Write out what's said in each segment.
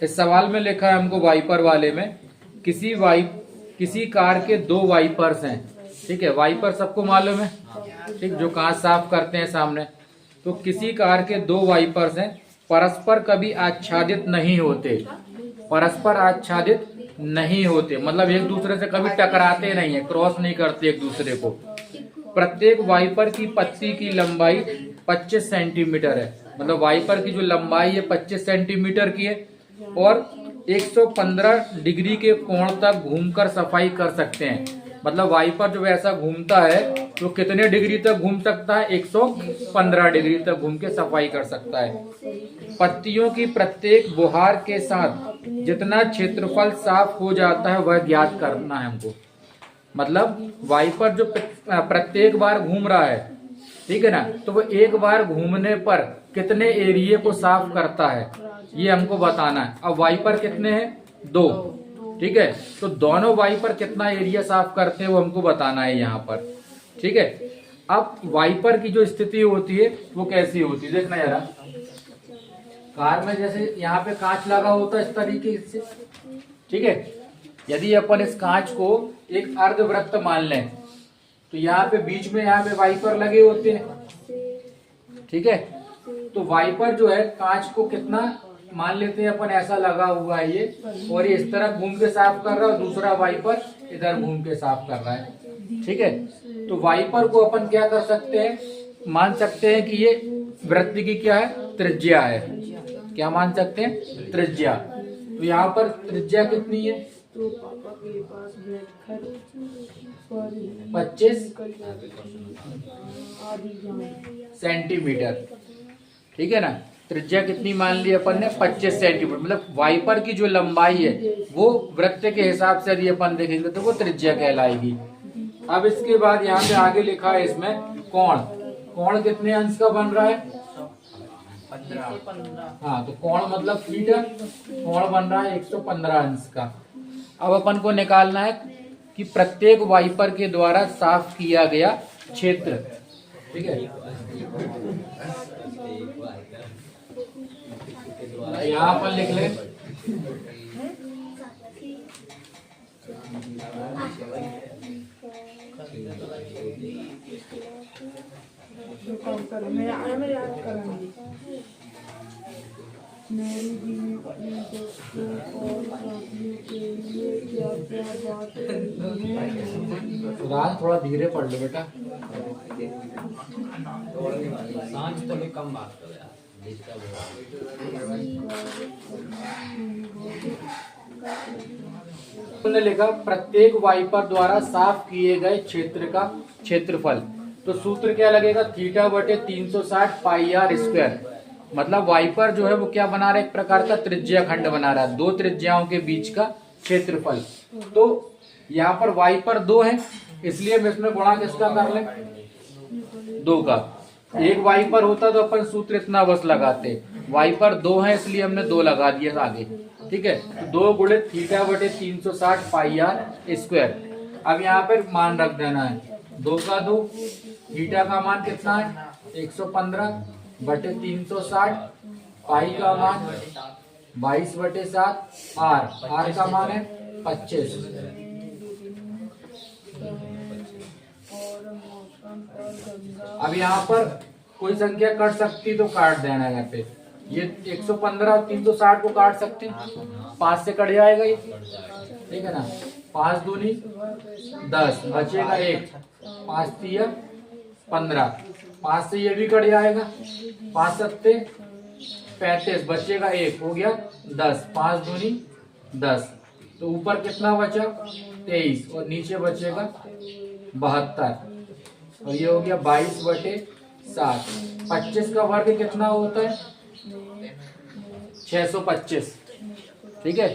इस सवाल में लिखा है हमको वाइपर वाले में, किसी कार के दो वाइपर्स हैं। ठीक है, वाइपर सबको मालूम है, ठीक, जो कांच साफ करते हैं सामने। तो किसी कार के दो वाइपर्स हैं, परस्पर कभी आच्छादित नहीं होते। परस्पर आच्छादित नहीं होते मतलब एक दूसरे से कभी टकराते नहीं है, क्रॉस नहीं करते एक दूसरे को। प्रत्येक वाइपर की पत्ती की लंबाई 25 सेंटीमीटर है। मतलब वाइपर की जो लंबाई है 25 सेंटीमीटर की है और 115 डिग्री के कोण तक घूमकर सफाई कर सकते हैं। मतलब वाइपर जो ऐसा घूमता है तो कितने डिग्री तक घूम सकता है? 115 डिग्री तक घूम के सफाई कर सकता है। पत्तियों की प्रत्येक बुहार के साथ जितना क्षेत्रफल साफ हो जाता है वह ज्ञात करना है हमको। मतलब वाइपर जो प्रत्येक बार घूम रहा है, ठीक है ना, तो वो एक बार घूमने पर कितने एरिया को साफ करता है ये हमको बताना है। अब वाइपर कितने हैं? दो, ठीक है, तो दोनों वाइपर कितना एरिया साफ करते हैं वो हमको बताना है यहाँ पर। ठीक है, अब वाइपर की जो स्थिति होती है वो कैसी होती है देखना यार। कार में जैसे यहाँ पे कांच लगा होता है इस तरीके से, ठीक है, यदि अपन इस कांच को एक अर्धवृत्त मान लें तो यहाँ पे बीच में यहाँ पे वाइपर लगे होते हैं। ठीक है, तो वाइपर जो है कांच को कितना मान लेते हैं अपन, ऐसा लगा हुआ है ये, और ये इस तरह घूम के साफ कर रहा है और दूसरा वाइपर इधर घूम के साफ कर रहा है। ठीक है, तो वाइपर को अपन क्या कर सकते हैं, मान सकते हैं कि ये वृत्त की क्या है? त्रिज्या है। क्या मान सकते हैं? त्रिज्या। तो यहाँ पर त्रिज्या कितनी है? 25 सेंटीमीटर। ठीक है ना, त्रिज्या कितनी मान ली अपन ने? 25 सेंटीमीटर। मतलब वाइपर की जो लंबाई है वो वृत्त के हिसाब से यदि अपन देखेंगे तो वो त्रिज्या कहलाएगी। अब इसके बाद यहाँ पे आगे लिखा है इसमें कोण। कोण कितने अंश का बन रहा है? 15। हाँ, तो कोण मतलब थीटा, कोण बन रहा है 115 अंश का। अब अपन को निकालना है कि प्रत्येक वाइपर के द्वारा साफ किया गया क्षेत्र। ठीक है, यहाँ पर लिख ले रात थोड़ा धीरे पढ़ लो बेटा, सांझ तो भी कम बात करो यार। हमने लिखा प्रत्येक वाइपर द्वारा साफ किए गए क्षेत्र का क्षेत्रफल। तो सूत्र क्या लगेगा? थीटा बटे 360 पाई आर स्क्वायर। मतलब वाइपर जो है वो क्या बना रहा है? एक प्रकार का त्रिज्या खंड बना रहा है, दो त्रिज्याओं के बीच का क्षेत्रफल। तो यहाँ पर वाइपर दो है इसलिए हम इसमें गुणा किसका कर लें? दो का। एक वाइपर होता तो अपन सूत्र इतना बस लगाते, वाइपर दो है इसलिए हमने दो लगा दिया आगे। ठीक है, तो 2 गुणित थीटा बटे 360 पाई आर स्क्वायर। अब यहाँ पर मान रख देना है, 2 का 2, थीटा का मान कितना है? 115 बटे 360, पाई का मान 22 बटे 7, आर का मान है 25। अब यहाँ पर कोई संख्या कट सकती तो काट देना। यहाँ पे ये 115 और 360 को काट सकते हैं, 5 से कट जाएगा ये, ठीक है ना। 5 दूनी 10, बचेगा 1, 5 तिया 15, 5 से ये भी कट जाएगा, 5 सत्ते 35, बचेगा 1, हो गया 10, 5 दूनी 10। तो ऊपर कितना बचा? 23 और नीचे बचेगा 72 और ये हो गया 22 बटे 7। 25 का वर्ग कितना होता है? 625। ठीक है,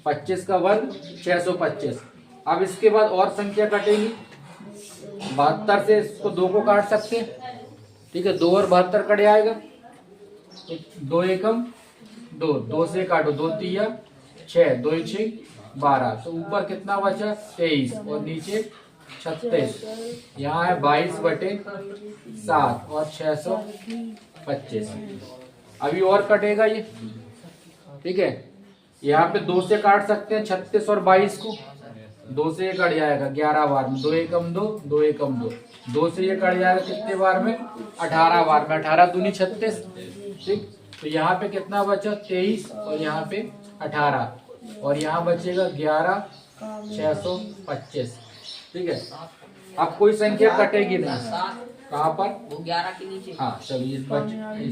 25 का वर्ग 625। अब इसके बाद और संख्या कटेगी, 72 से इसको 2 को काट सकते हैं। ठीक है, 2 और 72 कट जाएगा, 2 एकम 2, 2 से काटो, 2 तिया 6, 2 6 12। तो ऊपर कितना बचा? 23 और नीचे 36। यहाँ है 22 बटे 7 और 625। अभी और कटेगा ये, ठीक है, यहाँ पे 2 से काट सकते हैं 36 और 22 को। 2 से ये कट जाएगा 11 बार में, 2 एकम 2, 2 एकम 2। 2 से ये कट जाएगा कितने बार में? 18 बार में। 18 दूनी 36। ठीक, तो यहाँ पे कितना बचा? 23 और यहाँ पे 18 और यहाँ बचेगा 11 625। ठीक है, अब कोई संख्या कटेगी नहीं। कहाँ पर? वो 11 के नीचे। हाँ चलिए,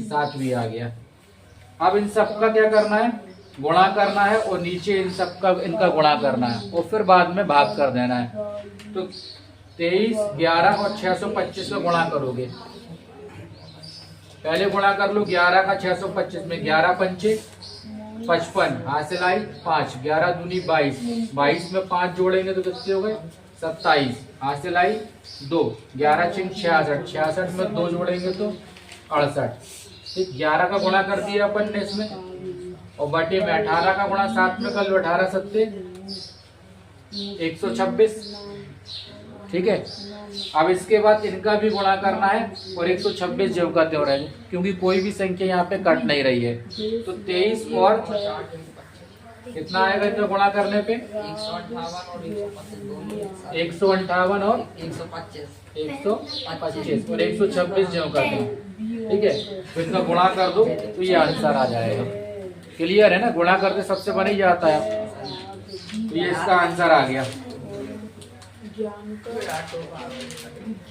7 भी आ गया। अब इन सबका क्या करना है? गुणा करना है और नीचे इन सबका इनका गुणा करना है और फिर बाद में भाग कर देना है। तो 23, 11 और 625 का गुणा करोगे। पहले गुणा कर लो 11 का 625 में। 11 पंचे 55, हासिल आई 5। 11 दूनी 22, 22 में 5 जोड़ेंगे तो कितने हो गए? 27, हासिल आई 2। 11 छिंग 66, 66 में 2 जोड़ेंगे तो 68। ठीक, 11 का गुणा कर दिया अपन ने इसमें और बटे में 18 का गुणा 7 में कर लो। 18 सत्ते 126। ठीक है, अब इसके बाद इनका भी गुणा करना है और 126 ज्यों का त्यों रहेगा, क्योंकि कोई भी संख्या यहाँ पे कट नहीं रही है। तो 23 और कितना आएगा इनका गुणा करने पे? 158 और 125 और 126 ज्यों का त्यों। ठीक है, तो इनका गुणा कर दो तो ये आंसर आ जाएगा। क्लियर है ना? गुणा करके सबसे बन ही जाता है। तो ये इसका आंसर आ गया।